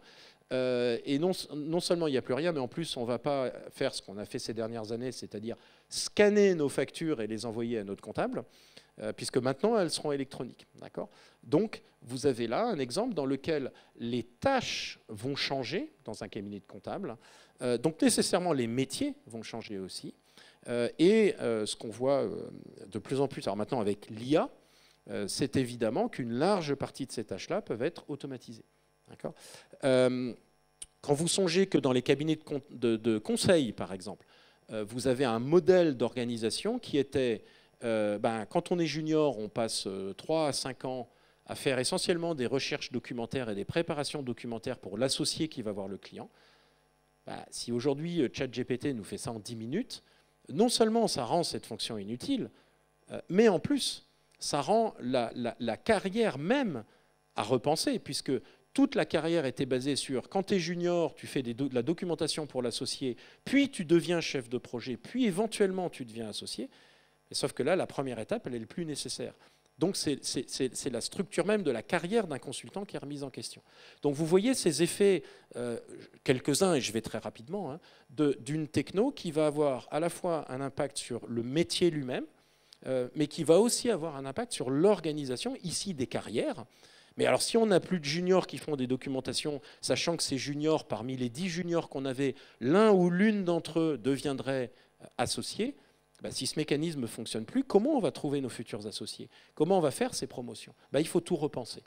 S5: Et non seulement il n'y a plus rien, mais en plus on ne va pas faire ce qu'on a fait ces dernières années, c'est-à-dire scanner nos factures et les envoyer à notre comptable, puisque maintenant elles seront électroniques. Donc vous avez là un exemple dans lequel les tâches vont changer dans un cabinet de comptable, donc nécessairement les métiers vont changer aussi, et ce qu'on voit de plus en plus, alors maintenant avec l'IA, c'est évidemment qu'une large partie de ces tâches-là peuvent être automatisées. Quand vous songez que dans les cabinets de conseil, par exemple, vous avez un modèle d'organisation qui était, quand on est junior, on passe 3 à 5 ans à faire essentiellement des recherches documentaires et des préparations documentaires pour l'associé qui va voir le client. Si aujourd'hui ChatGPT nous fait ça en 10 minutes, non seulement ça rend cette fonction inutile, mais en plus, ça rend la carrière même à repenser, puisque toute la carrière était basée sur, quand tu es junior, tu fais de la documentation pour l'associé, puis tu deviens chef de projet, puis éventuellement tu deviens associé. Et sauf que là, la première étape, elle est le plus nécessaire. Donc c'est la structure même de la carrière d'un consultant qui est remise en question. Donc vous voyez ces effets, quelques-uns, et je vais très rapidement, d'une techno qui va avoir à la fois un impact sur le métier lui-même, mais qui va aussi avoir un impact sur l'organisation, ici des carrières. Mais alors si on n'a plus de juniors qui font des documentations, sachant que ces juniors, parmi les 10 juniors qu'on avait, l'un ou l'une d'entre eux deviendrait associé, si ce mécanisme ne fonctionne plus, comment on va trouver nos futurs associés? Comment on va faire ces promotions? Il faut tout repenser.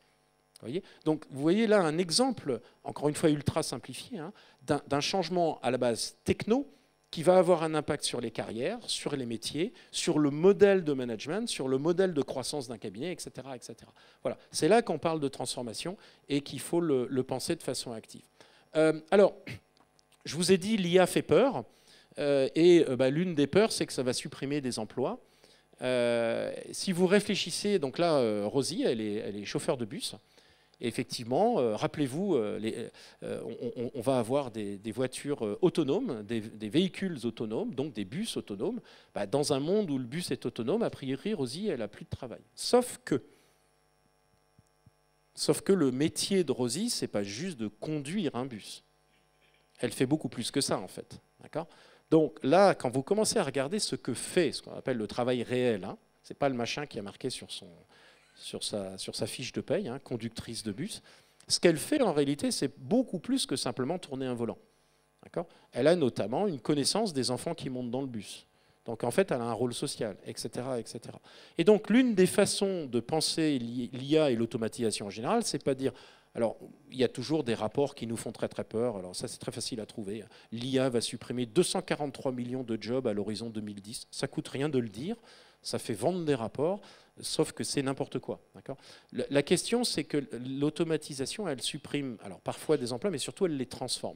S5: Voyez, donc vous voyez là un exemple, encore une fois ultra simplifié, d'un changement à la base techno qui va avoir un impact sur les carrières, sur les métiers, sur le modèle de management, sur le modèle de croissance d'un cabinet, etc., etc. Voilà, c'est là qu'on parle de transformation et qu'il faut le penser de façon active. Alors, je vous ai dit, l'IA fait peur, et l'une des peurs, c'est que ça va supprimer des emplois. Si vous réfléchissez, donc là, Rosie, elle est chauffeur de bus. Et effectivement, rappelez-vous, on va avoir des voitures autonomes, des véhicules autonomes, donc des bus autonomes. Dans un monde où le bus est autonome, a priori, Rosie, elle n'a plus de travail. Sauf que le métier de Rosie, ce n'est pas juste de conduire un bus. Elle fait beaucoup plus que ça, en fait. Donc là, quand vous commencez à regarder ce que fait, ce qu'on appelle le travail réel, Ce n'est pas le machin qui a marqué sur sa fiche de paye, hein, conductrice de bus. Ce qu'elle fait en réalité, c'est beaucoup plus que simplement tourner un volant. Elle a notamment une connaissance des enfants qui montent dans le bus. Donc en fait, elle a un rôle social, etc., etc. Et donc l'une des façons de penser l'IA et l'automatisation en général, c'est pas dire... Alors, il y a toujours des rapports qui nous font très très peur. Alors ça, c'est très facile à trouver. L'IA va supprimer 243 millions de jobs à l'horizon 2010. Ça coûte rien de le dire. Ça fait vendre des rapports, sauf que c'est n'importe quoi. La question, c'est que l'automatisation, elle supprime alors parfois des emplois, mais surtout, elle les transforme.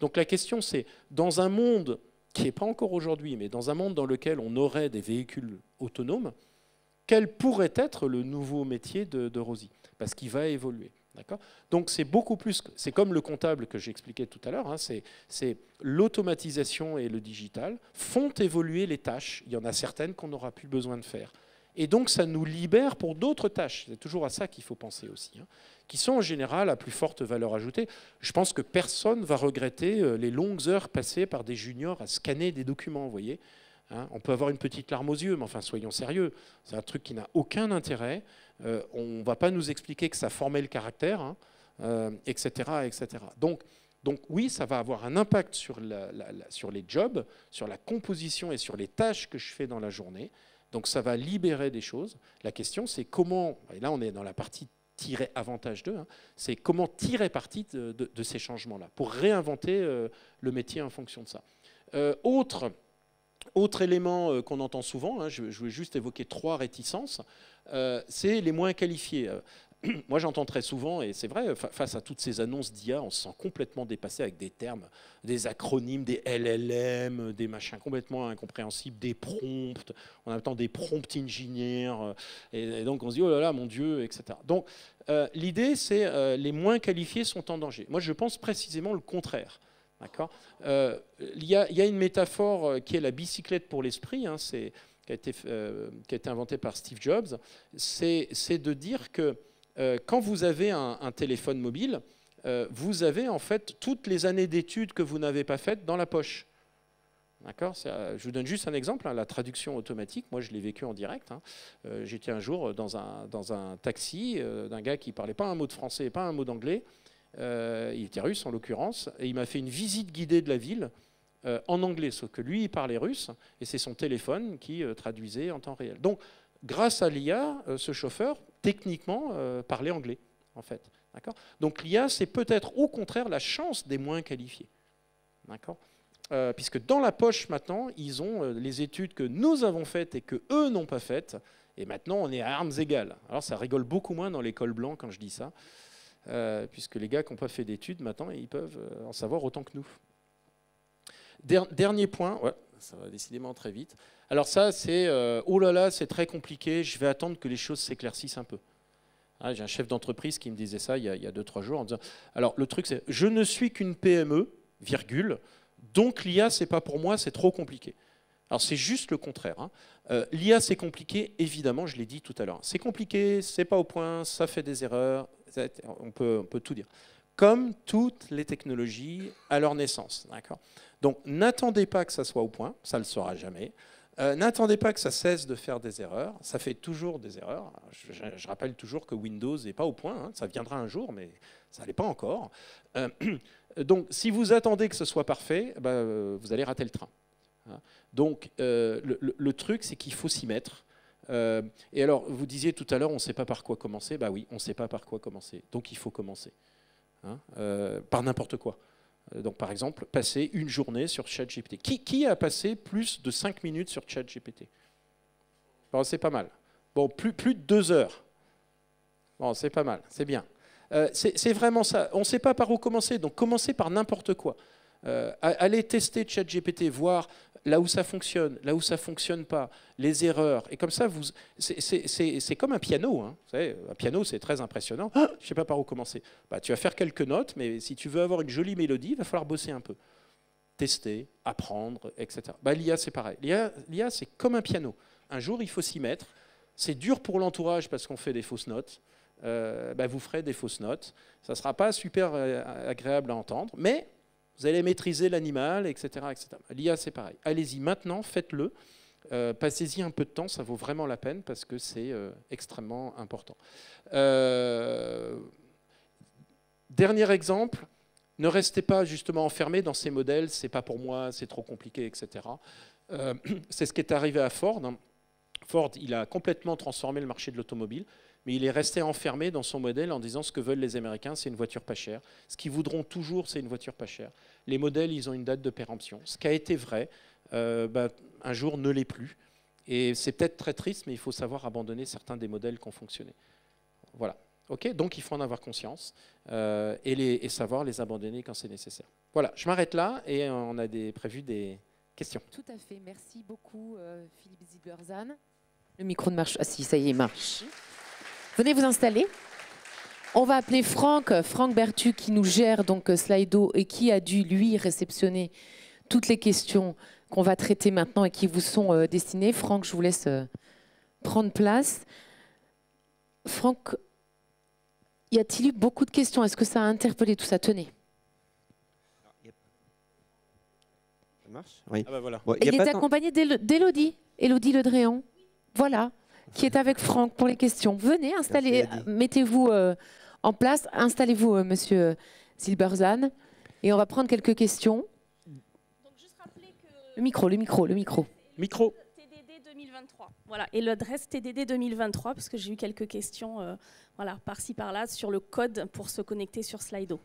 S5: Donc la question, c'est, dans un monde qui n'est pas encore aujourd'hui, mais dans un monde dans lequel on aurait des véhicules autonomes, quel pourrait être le nouveau métier de Rosie? Parce qu'il va évoluer. Donc c'est beaucoup plus, c'est comme le comptable que j'expliquais tout à l'heure, hein, c'est l'automatisation et le digital font évoluer les tâches. Il y en a certaines qu'on n'aura plus besoin de faire. Et donc ça nous libère pour d'autres tâches. C'est toujours à ça qu'il faut penser aussi, hein, qui sont en général à plus forte valeur ajoutée. Je pense que personne ne va regretter les longues heures passées par des juniors à scanner des documents, vous voyez. Hein, on peut avoir une petite larme aux yeux, mais enfin, soyons sérieux. C'est un truc qui n'a aucun intérêt. On ne va pas nous expliquer que ça formait le caractère, hein, etc., etc. Donc oui, ça va avoir un impact sur les jobs, sur la composition et sur les tâches que je fais dans la journée. Donc ça va libérer des choses. La question, c'est comment, et là on est dans la partie tirer avantage d'eux, hein, c'est comment tirer parti de ces changements-là pour réinventer le métier en fonction de ça. Autre élément qu'on entend souvent, hein, je voulais juste évoquer 3 réticences, c'est les moins qualifiés. Moi, j'entends très souvent, et c'est vrai, face à toutes ces annonces d'IA, on se sent complètement dépassé avec des termes, des acronymes, des LLM, des machins complètement incompréhensibles, des prompts, on attend des prompt engineers, et donc on se dit, oh là là, mon Dieu, etc. Donc, l'idée, c'est les moins qualifiés sont en danger. Moi, je pense précisément le contraire. Il y a une métaphore qui est la bicyclette pour l'esprit, hein, qui a été inventée par Steve Jobs, c'est de dire que quand vous avez un téléphone mobile, vous avez en fait toutes les années d'études que vous n'avez pas faites dans la poche. Je vous donne juste un exemple, hein, la traduction automatique. Moi, je l'ai vécu en direct. Hein. J'étais un jour dans un taxi d'un gars qui ne parlait pas un mot de français et pas un mot d'anglais. Il était russe en l'occurrence, et il m'a fait une visite guidée de la ville en anglais, sauf que lui, il parlait russe, et c'est son téléphone qui traduisait en temps réel. Donc, grâce à l'IA, ce chauffeur, techniquement, parlait anglais, en fait. Donc, l'IA, c'est peut-être au contraire la chance des moins qualifiés. Puisque dans la poche, maintenant, ils ont les études que nous avons faites et qu'eux n'ont pas faites, et maintenant, on est à armes égales. Alors, ça rigole beaucoup moins dans les cols blancs quand je dis ça, puisque les gars qui n'ont pas fait d'études, maintenant, ils peuvent en savoir autant que nous. Dernier point, ouais, ça va décidément très vite. Alors ça, c'est oh là là, c'est très compliqué, je vais attendre que les choses s'éclaircissent un peu. Ah, j'ai un chef d'entreprise qui me disait ça il y a 2-3 jours en disant, alors le truc c'est, je ne suis qu'une PME, virgule, donc l'IA c'est pas pour moi, c'est trop compliqué. Alors c'est juste le contraire. Hein. L'IA c'est compliqué, évidemment, je l'ai dit tout à l'heure. C'est compliqué, c'est pas au point, ça fait des erreurs, on peut tout dire. Comme toutes les technologies à leur naissance. Donc n'attendez pas que ça soit au point, ça ne le sera jamais. N'attendez pas que ça cesse de faire des erreurs, ça fait toujours des erreurs. Je rappelle toujours que Windows n'est pas au point, hein. Ça viendra un jour, mais ça n'est pas encore. Donc si vous attendez que ce soit parfait, vous allez rater le train. Donc le truc, c'est qu'il faut s'y mettre. Et alors, vous disiez tout à l'heure, on ne sait pas par quoi commencer. Bah oui, on ne sait pas par quoi commencer. Donc il faut commencer. Par n'importe quoi. Donc par exemple, passer une journée sur ChatGPT. Qui a passé plus de 5 minutes sur ChatGPT? Bon, c'est pas mal. Bon, plus de 2 heures. Bon, c'est pas mal, c'est bien. C'est vraiment ça. On ne sait pas par où commencer, donc commencez par n'importe quoi. Allez tester ChatGPT, voir là où ça fonctionne, là où ça ne fonctionne pas, les erreurs. Et comme ça, c'est comme un piano. Hein. Vous savez, un piano, c'est très impressionnant. Ah, je ne sais pas par où commencer. Tu vas faire quelques notes, mais si tu veux avoir une jolie mélodie, il va falloir bosser un peu. Tester, apprendre, etc. L'IA, c'est pareil. L'IA, c'est comme un piano. Un jour, il faut s'y mettre. C'est dur pour l'entourage parce qu'on fait des fausses notes. Vous ferez des fausses notes. Ça ne sera pas super agréable à entendre, mais vous allez maîtriser l'animal, etc., etc. L'IA, c'est pareil. Allez-y maintenant, faites-le. Passez-y un peu de temps, ça vaut vraiment la peine parce que c'est extrêmement important. Dernier exemple, ne restez pas justement enfermé dans ces modèles, c'est pas pour moi, c'est trop compliqué, etc. C'est ce qui est arrivé à Ford. Ford, il a complètement transformé le marché de l'automobile, mais il est resté enfermé dans son modèle en disant ce que veulent les Américains, c'est une voiture pas chère. Ce qu'ils voudront toujours, c'est une voiture pas chère. Les modèles, ils ont une date de péremption. Ce qui a été vrai, un jour ne l'est plus. Et c'est peut-être très triste, mais il faut savoir abandonner certains des modèles qui ont fonctionné. Voilà. Okay, donc il faut en avoir conscience et savoir les abandonner quand c'est nécessaire. Voilà, je m'arrête là et on a prévu des questions.
S1: Tout à fait, merci beaucoup Philippe Zilberzahn. Le micro ne marche. Ah si, ça y est, il marche. Venez vous installer. On va appeler Franck Bertu qui nous gère donc Slido et qui a dû lui réceptionner toutes les questions qu'on va traiter maintenant et qui vous sont destinées. Franck, je vous laisse prendre place. Franck, y a-t-il eu beaucoup de questions? Est-ce que ça a interpellé tout ça? Tenez.
S4: Ça marche? Oui.
S5: Ah bah voilà.
S4: Bon,
S1: il est accompagné d'Élodie Le Dréon, voilà, qui est avec Franck pour les questions. Venez, installez, mettez-vous en place, installez-vous, monsieur Zilberzahn, et on va prendre quelques questions.
S6: Donc, juste rappeler que
S1: le micro.
S5: Micro.
S6: TDD 2023. Voilà, et l'adresse TDD 2023, parce que j'ai eu quelques questions voilà, par-ci par-là sur le code pour se connecter sur Slido.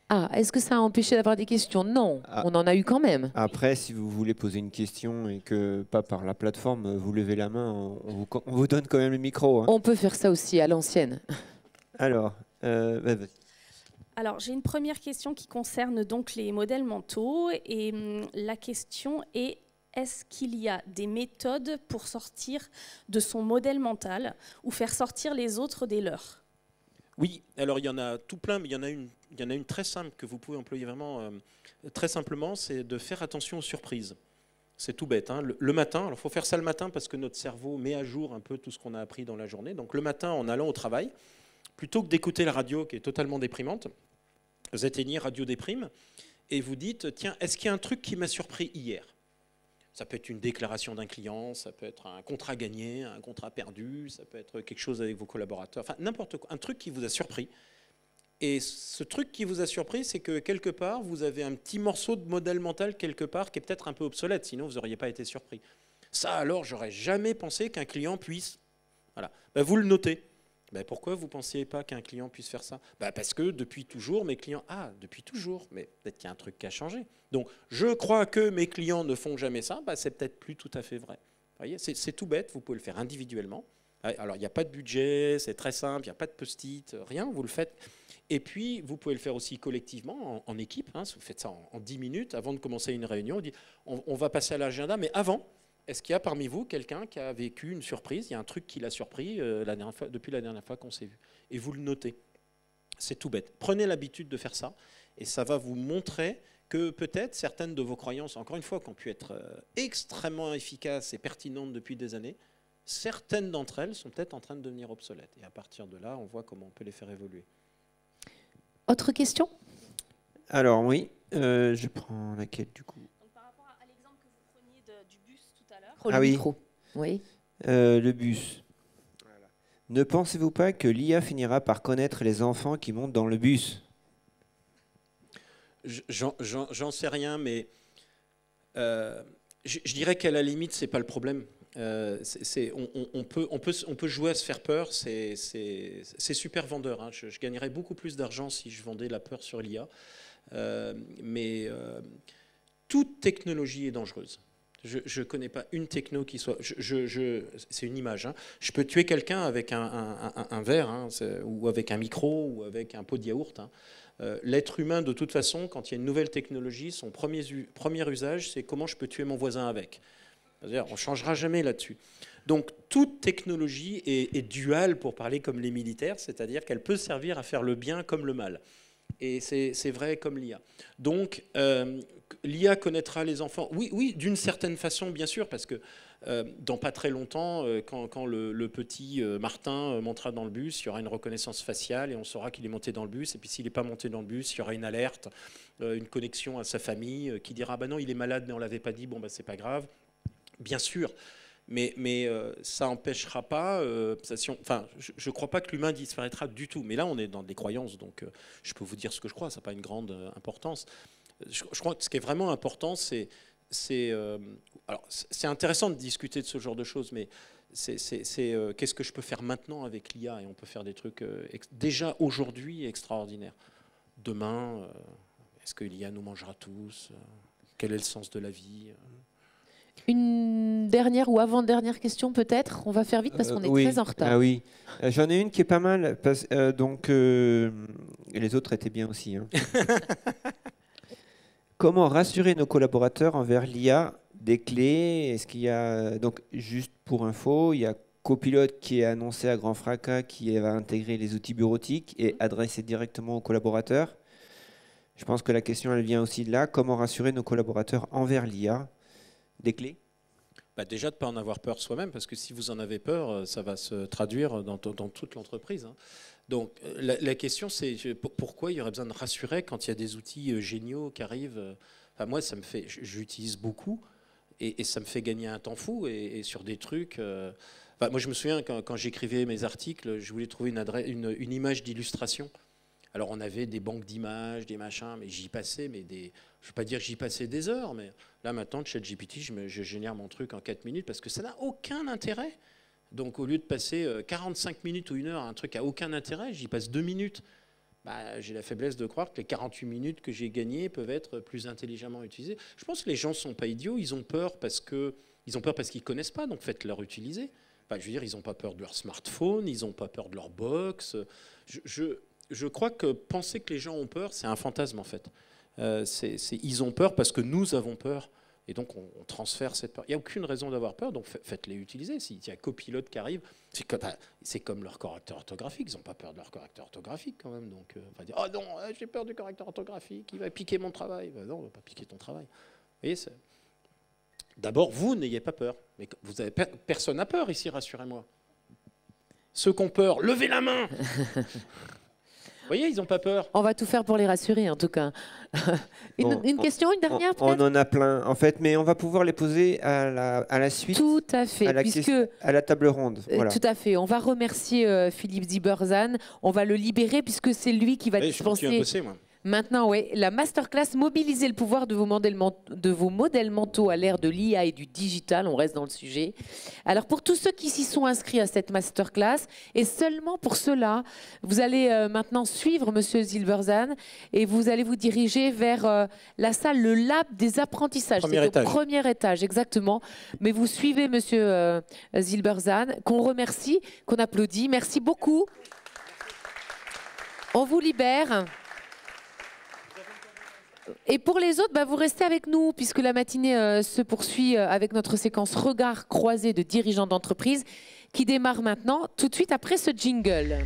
S1: Ah, est-ce que ça a empêché d'avoir des questions? Non, on en a eu quand même.
S4: Après, si vous voulez poser une question et que pas par la plateforme, vous levez la main, on vous donne quand même le micro. Hein.
S1: On peut faire ça aussi à l'ancienne.
S4: Alors, vas-y.
S6: Alors, j'ai une première question qui concerne donc les modèles mentaux. Et la question est, est-ce qu'il y a des méthodes pour sortir de son modèle mental ou faire sortir les autres des leurs?
S5: Oui, alors il y en a tout plein, mais il y en a une très simple que vous pouvez employer vraiment très simplement, c'est de faire attention aux surprises. C'est tout bête. Hein. Le matin, alors il faut faire ça le matin parce que notre cerveau met à jour un peu tout ce qu'on a appris dans la journée. Donc le matin, en allant au travail, plutôt que d'écouter la radio qui est totalement déprimante, vous éteignez Radio Déprime et vous dites, tiens, est-ce qu'il y a un truc qui m'a surpris hier? Ça peut être une déclaration d'un client, ça peut être un contrat gagné, un contrat perdu, ça peut être quelque chose avec vos collaborateurs, enfin n'importe quoi, un truc qui vous a surpris. Et ce truc qui vous a surpris, c'est que quelque part, vous avez un petit morceau de modèle mental quelque part qui est peut-être un peu obsolète, sinon vous n'auriez pas été surpris. Ça alors, j'aurais jamais pensé qu'un client puisse... Voilà. Ben, vous le notez. Ben, pourquoi vous ne pensiez pas qu'un client puisse faire ça? Ben, parce que depuis toujours, mes clients... Ah, depuis toujours, mais peut-être qu'il y a un truc qui a changé. Donc, je crois que mes clients ne font jamais ça, ben, c'est peut-être plus tout à fait vrai. Vous voyez, c'est tout bête, vous pouvez le faire individuellement. Alors, il n'y a pas de budget, c'est très simple, il n'y a pas de post-it, rien, vous le faites. Et puis, vous pouvez le faire aussi collectivement, en équipe. Hein, vous faites ça en 10 minutes, avant de commencer une réunion. On dit, on va passer à l'agenda, mais avant... Est-ce qu'il y a parmi vous quelqu'un qui a vécu une surprise? Il y a un truc qui l'a surpris depuis la dernière fois qu'on s'est vu. Et vous le notez. C'est tout bête. Prenez l'habitude de faire ça et ça va vous montrer que peut-être certaines de vos croyances, encore une fois, qui ont pu être extrêmement efficaces et pertinentes depuis des années, certaines d'entre elles sont peut-être en train de devenir obsolètes. Et à partir de là, on voit comment on peut les faire évoluer.
S1: Autre question?
S4: Alors oui, je prends laquelle du coup?
S1: Ah oui. Micro. Oui.
S4: Le bus. Voilà. Ne pensez-vous pas que l'IA finira par connaître les enfants qui montent dans le bus?
S5: J'en sais rien, mais je dirais qu'à la limite, c'est pas le problème. On peut jouer à se faire peur, c'est super vendeur. Hein. Je gagnerais beaucoup plus d'argent si je vendais la peur sur l'IA. Mais toute technologie est dangereuse. Je ne connais pas une techno qui soit... c'est une image. Hein. Je peux tuer quelqu'un avec un verre, hein, ou avec un micro, ou avec un pot de yaourt. Hein. L'être humain, de toute façon, quand il y a une nouvelle technologie, son premier usage, c'est comment je peux tuer mon voisin avec. C'est-à-dire, on ne changera jamais là-dessus. Donc, toute technologie est duale, pour parler comme les militaires, c'est-à-dire qu'elle peut servir à faire le bien comme le mal. Et c'est vrai comme l'IA. Donc, l'IA connaîtra les enfants. Oui, d'une certaine façon, bien sûr, parce que dans pas très longtemps, quand le petit Martin montera dans le bus, il y aura une reconnaissance faciale et on saura qu'il est monté dans le bus. Et puis, s'il n'est pas monté dans le bus, il y aura une alerte, une connexion à sa famille qui dira « bah non, il est malade, mais on ne l'avait pas dit, bon, bah, c'est pas grave ». bien sûr. Mais ça n'empêchera pas. Je ne crois pas que l'humain disparaîtra du tout. Mais là, on est dans des croyances, donc je peux vous dire ce que je crois. Ça n'a pas une grande importance. Je crois que ce qui est vraiment important, c'est intéressant de discuter de ce genre de choses, mais qu'est-ce que je peux faire maintenant avec l'IA? Et on peut faire des trucs déjà aujourd'hui extraordinaires. Demain, est-ce que l'IA nous mangera tous? Quel est le sens de la vie?
S1: Une dernière ou avant-dernière question peut-être. On va faire vite parce qu'on est très en retard.
S4: Ah oui, j'en ai une qui est pas mal. Et les autres étaient bien aussi. Hein. Comment rassurer nos collaborateurs envers l'IA? Des clés? Est-ce qu'il y a, donc juste pour info, il y a Copilot qui est annoncé à grand fracas, qui va intégrer les outils bureautiques et adresser directement aux collaborateurs. Je pense que la question elle vient aussi de là. Comment rassurer nos collaborateurs envers l'IA? Des clés?
S5: Déjà de ne pas en avoir peur soi-même, parce que si vous en avez peur, ça va se traduire dans toute l'entreprise. Hein. Donc la question, c'est pourquoi il y aurait besoin de rassurer quand il y a des outils géniaux qui arrivent. Enfin, moi, ça me fait, j'utilise beaucoup et ça me fait gagner un temps fou et sur des trucs. Moi, je me souviens quand j'écrivais mes articles, je voulais trouver une image d'illustration. Alors on avait des banques d'images, des machins, mais j'y passais, je ne veux pas dire que j'y passais des heures, mais là maintenant, ChatGPT, je génère mon truc en 4 minutes parce que ça n'a aucun intérêt. Donc au lieu de passer 45 minutes ou 1 heure à un truc à aucun intérêt, j'y passe 2 minutes. J'ai la faiblesse de croire que les 48 minutes que j'ai gagnées peuvent être plus intelligemment utilisées. Je pense que les gens ne sont pas idiots, ils ont peur parce qu'ils ne connaissent pas, donc faites-leur utiliser. Je veux dire, ils n'ont pas peur de leur smartphone, ils n'ont pas peur de leur box. Je crois que penser que les gens ont peur, c'est un fantasme en fait. Ils ont peur parce que nous avons peur. Et donc on transfère cette peur. Il n'y a aucune raison d'avoir peur, donc faites-les utiliser. S'il y a Copilot qui arrive, c'est comme leur correcteur orthographique. Ils n'ont pas peur de leur correcteur orthographique quand même. Donc on va dire, oh non, j'ai peur du correcteur orthographique, il va piquer mon travail. Non, il ne va pas piquer ton travail. Vous voyez, d'abord, vous n'ayez pas peur. Mais personne n'a peur ici, rassurez-moi. Ceux qui ont peur, levez la main. Vous voyez, ils n'ont pas peur.
S1: On va tout faire pour les rassurer, en tout cas. Une question, une dernière peut-être?
S4: On en a plein, en fait, mais on va pouvoir les poser à la suite.
S1: Tout à fait.
S4: À la table ronde. Voilà.
S1: Tout à fait. On va remercier Philippe Zieberzan. On va le libérer puisque c'est lui qui va dispenser...
S5: Je bosser, moi.
S1: Maintenant, oui, la masterclass Mobiliser le pouvoir de vos modèles mentaux à l'ère de l'IA et du digital. On reste dans le sujet. Alors, pour tous ceux qui s'y sont inscrits à cette masterclass, et seulement pour ceux-là, vous allez maintenant suivre Monsieur Zieberzan et vous allez vous diriger vers la salle, le lab des apprentissages. C'est au premier étage, exactement. Mais vous suivez Monsieur Zieberzan, qu'on remercie, qu'on applaudit. Merci beaucoup. On vous libère. Et pour les autres, vous restez avec nous puisque la matinée se poursuit avec notre séquence Regard croisé de dirigeants d'entreprise qui démarre maintenant tout de suite après ce jingle.